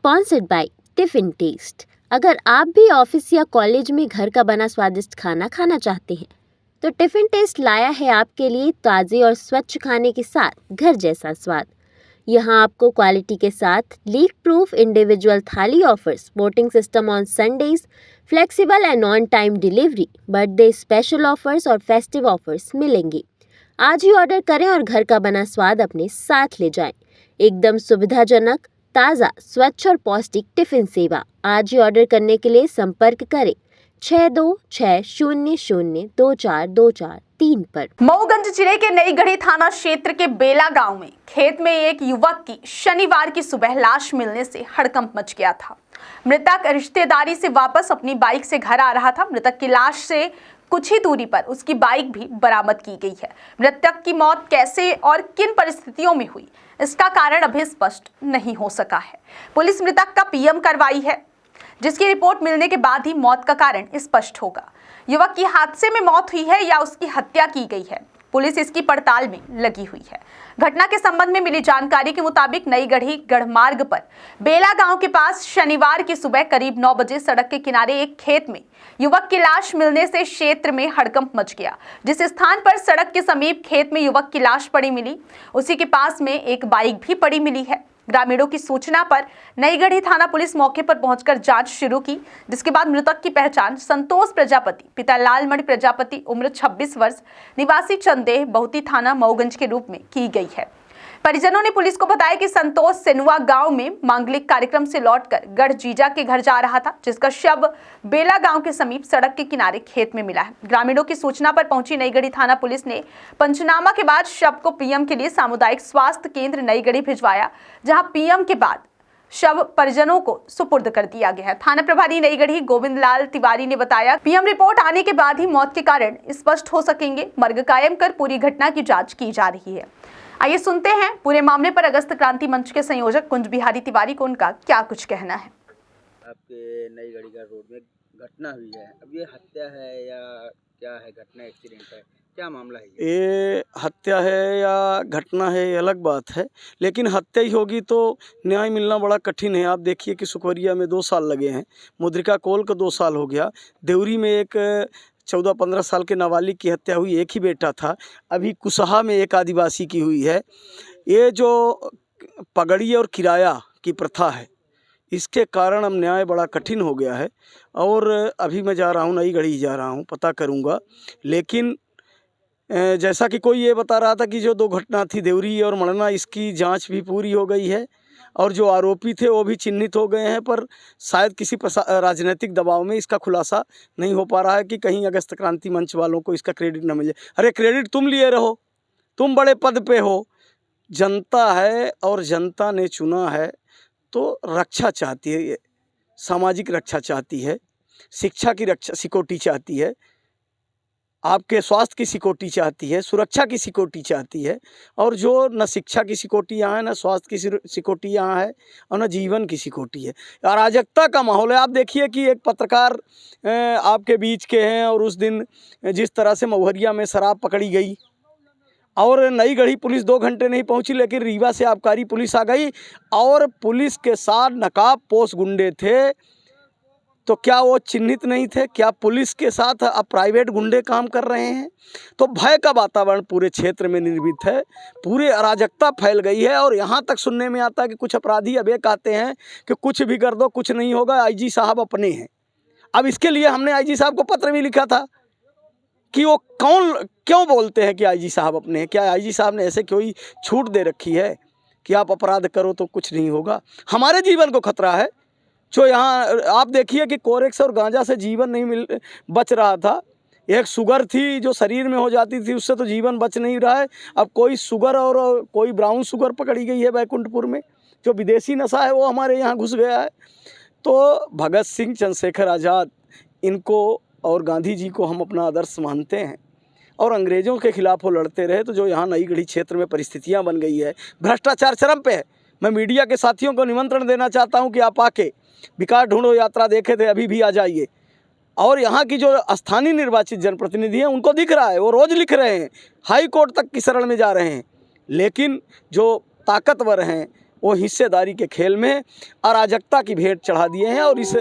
Sponsored by tiffin test. अगर आप भी ऑफिस या कॉलेज में घर का बना स्वादिष्ट खाना खाना चाहते हैं तो टिफिन टेस्ट लाया है आपके लिए ताज़े और स्वच्छ खाने के साथ घर जैसा स्वाद। यहाँ आपको क्वालिटी के साथ लीक प्रूफ इंडिविजुअल थाली offers, voting system on Sundays, flexible and on time delivery, birthday special offers और फेस्टिव ऑफर्स मिलेंगे। आज ही ऑर्डर करें और घर का बना स्वाद अपने साथ ले जाएं। एकदम सुविधाजनक, ताज़ा, स्वच्छ और पौष्टिक टिफिन सेवा। आज ही ऑर्डर करने के लिए संपर्क करें 6260024243 पर। मऊगंज जिले के नई गढ़ी थाना क्षेत्र के बेला गांव में खेत में एक युवक की शनिवार की सुबह लाश मिलने से हड़कंप मच गया था। मृतक रिश्तेदारी से वापस अपनी बाइक से घर आ रहा था। मृतक की लाश से कुछ ही दूरी पर उसकी बाइक भी बरामद की गई है। मृतक की मौत कैसे और किन परिस्थितियों में हुई, इसका कारण अभी स्पष्ट नहीं हो सका है। पुलिस मृतक का पीएम करवाई है, जिसकी रिपोर्ट मिलने के बाद ही मौत का कारण स्पष्ट होगा। युवक की हादसे में मौत हुई है या उसकी हत्या की गई है, पुलिस इसकी पड़ताल में लगी हुई है। घटना के संबंध में मिली जानकारी के मुताबिक नई गढ़ी गढ़मार्ग पर बेला गांव के पास शनिवार की सुबह करीब 9 बजे सड़क के किनारे एक खेत में युवक की लाश मिलने से क्षेत्र में हड़कंप मच गया। जिस स्थान पर सड़क के समीप खेत में युवक की लाश पड़ी मिली, उसी के पास में एक बाइक भी पड़ी मिली है। ग्रामीणों की सूचना पर नई गढ़ी थाना पुलिस मौके पर पहुंचकर जांच शुरू की, जिसके बाद मृतक की पहचान संतोष प्रजापति, पिता लालमणि प्रजापति, उम्र 26 वर्ष, निवासी चंदेह, बहुती थाना मऊगंज के रूप में की गई है। परिजनों ने पुलिस को बताया कि संतोष सेनुआ गांव में मांगलिक कार्यक्रम से लौटकर गढ़ जीजा के घर जा रहा था, जिसका शव बेला गांव के समीप सड़क के किनारे खेत में मिला है। ग्रामीणों की सूचना पर पहुंची नई गढ़ी थाना पुलिस ने पंचनामा के बाद शव को पीएम के लिए सामुदायिक स्वास्थ्य केंद्र नई गढ़ी भिजवाया, जहां पीएम के बाद शव परिजनों को सुपुर्द कर दिया गया है। थाना प्रभारी नई गढ़ी गोविंद लाल तिवारी ने बताया, पीएम रिपोर्ट आने के बाद ही मौत के कारण स्पष्ट हो सकेंगे। मर्ग कायम कर पूरी घटना की जांच की जा रही है। आइए सुनते हैं पूरे मामले पर अगस्त क्रांति मंच के संयोजक कुंज बिहारी तिवारी को उनका क्या कुछ कहना है। आपके नई गढ़ी का रोड में घटना हुई है, अब ये हत्या है या क्या है? घटना एक्सीडेंट है, क्या मामला है? ये हत्या है या घटना है ये अलग बात है, लेकिन हत्या ही होगी तो न्याय मिलना बड़ा कठिन है। आप देखिए कि सुखवरिया में 2 साल लगे हैं, मुद्रिका कोल का 2 साल हो गया, देवरी में एक 14-15 साल के नाबालिग की हत्या हुई, एक ही बेटा था। अभी कुसहा में एक आदिवासी की हुई है। ये जो पगड़ी और किराया की प्रथा है, इसके कारण अब न्याय बड़ा कठिन हो गया है। और अभी मैं जा रहा हूँ, नई गढ़ी जा रहा हूँ, पता करूँगा। लेकिन जैसा कि कोई ये बता रहा था कि जो 2 घटना थी देवरी और मड़ना, इसकी जांच भी पूरी हो गई है और जो आरोपी थे वो भी चिन्हित हो गए हैं, पर शायद किसी राजनीतिक दबाव में इसका खुलासा नहीं हो पा रहा है कि कहीं अगस्त क्रांति मंच वालों को इसका क्रेडिट न मिले। अरे क्रेडिट तुम लिए रहो, तुम बड़े पद पे हो, जनता है और जनता ने चुना है तो रक्षा चाहती है, सामाजिक रक्षा चाहती है, शिक्षा की रक्षा सिक्योरिटी चाहती है, आपके स्वास्थ्य की सिक्योरिटी चाहती है, सुरक्षा की सिक्योरिटी चाहती है। और जो न शिक्षा की सिक्योरिटी यहाँ है, न स्वास्थ्य की सिक्योरिटी यहाँ है और न जीवन की सिक्योरिटी है। अराजकता का माहौल है। आप देखिए कि एक पत्रकार आपके बीच के हैं और उस दिन जिस तरह से महुरिया में शराब पकड़ी गई और नई गढ़ी पुलिस 2 घंटे नहीं पहुंची, लेकिन रीवा से आबकारी पुलिस आ गई और पुलिस के साथ नकाबपोश गुंडे थे। तो क्या वो चिन्हित नहीं थे? क्या पुलिस के साथ अब प्राइवेट गुंडे काम कर रहे हैं? तो भय का वातावरण पूरे क्षेत्र में निर्मित है, पूरे अराजकता फैल गई है। और यहाँ तक सुनने में आता है कि कुछ अपराधी अब ये कहते हैं कि कुछ भी कर दो, कुछ नहीं होगा, आईजी साहब अपने हैं। अब इसके लिए हमने आईजी साहब को पत्र भी लिखा था कि वो क्यों बोलते हैं कि आईजी साहब अपने हैं। क्या आईजी साहब ने ऐसे कोई छूट दे रखी है कि आप अपराध करो तो कुछ नहीं होगा? हमारे जीवन को खतरा है। जो यहाँ आप देखिए कि कोरेक्स और गांजा से जीवन नहीं बच रहा था। एक शुगर थी जो शरीर में हो जाती थी, उससे तो जीवन बच नहीं रहा है। अब कोई शुगर और कोई ब्राउन शुगर पकड़ी गई है बैकुंठपुर में। जो विदेशी नशा है वो हमारे यहाँ घुस गया है। तो भगत सिंह, चंद्रशेखर आज़ाद, इनको और गांधी जी को हम अपना आदर्श मानते हैं और अंग्रेज़ों के खिलाफ वो लड़ते रहे। तो जो यहाँ नई गढ़ी क्षेत्र में परिस्थितियाँ बन गई है, भ्रष्टाचार चरम पे है। मैं मीडिया के साथियों को निमंत्रण देना चाहता हूँ कि आप आके विकास ढूंढो यात्रा देखे थे, अभी भी आ जाइए। और यहाँ की जो स्थानीय निर्वाचित जनप्रतिनिधि हैं उनको दिख रहा है, वो रोज़ लिख रहे हैं, हाई कोर्ट तक की शरण में जा रहे हैं। लेकिन जो ताकतवर हैं वो हिस्सेदारी के खेल में अराजकता की भेंट चढ़ा दिए हैं। और इस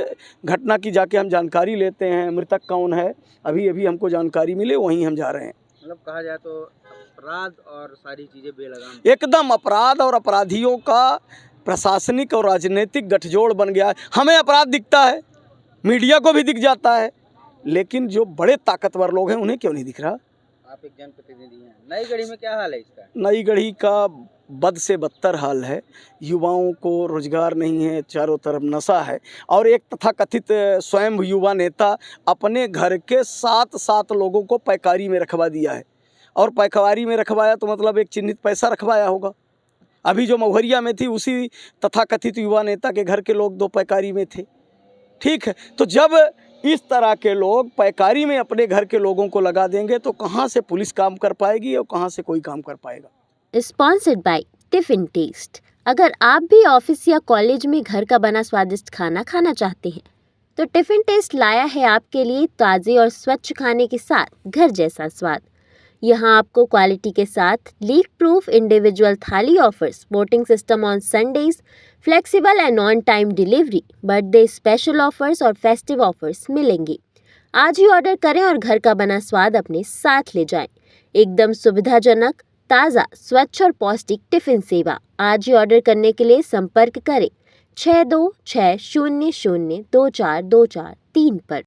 घटना की जाके हम जानकारी लेते हैं, मृतक कौन है, अभी अभी हमको जानकारी मिले, वहीं हम जा रहे हैं। मतलब कहा जाए तो अपराध और सारी चीज़ें बेलगाम एकदम अपराध और अपराधियों का प्रशासनिक और राजनीतिक गठजोड़ बन गया है। हमें अपराध दिखता है, मीडिया को भी दिख जाता है, लेकिन जो बड़े ताकतवर लोग हैं उन्हें क्यों नहीं दिख रहा। आप एक जनप्रतिनिधि हैं, नई गढ़ी में क्या हाल है इसका? नई गढ़ी का बद से बदतर हाल है। युवाओं को रोजगार नहीं है, चारों तरफ नशा है, और एक तथाकथित स्वयं युवा नेता अपने घर के 7 लोगों को पैकारी में रखवा दिया है। और पैकारी में रखवाया तो मतलब एक चिन्हित पैसा रखवाया होगा। अभी जो महुरिया में थी उसी तथाकथित युवा नेता के घर के लोग 2 पैकारी में थे। ठीक है, तो जब इस तरह के लोग पैकारी में अपने घर के लोगों को लगा देंगे तो कहाँ से पुलिस काम कर पाएगी और कहाँ से कोई काम कर पाएगा। Sponsored by tiffin test. अगर आप भी ऑफिस या कॉलेज में घर का बना स्वादिष्ट खाना खाना चाहते हैं तो टिफिन टेस्ट लाया है आपके लिए ताज़े और स्वच्छ खाने के साथ घर जैसा स्वाद। यहाँ आपको क्वालिटी के साथ लीक प्रूफ इंडिविजुअल थाली offers, voting system on Sundays, flexible and on time delivery, birthday special offers और फेस्टिव ऑफर्स मिलेंगे। आज ही ऑर्डर करें और घर का बना स्वाद अपने साथ ले जाएं। एकदम सुविधाजनक, ताज़ा, स्वच्छ और पौष्टिक टिफिन सेवा। आज ही ऑर्डर करने के लिए संपर्क करें 6260024243 पर।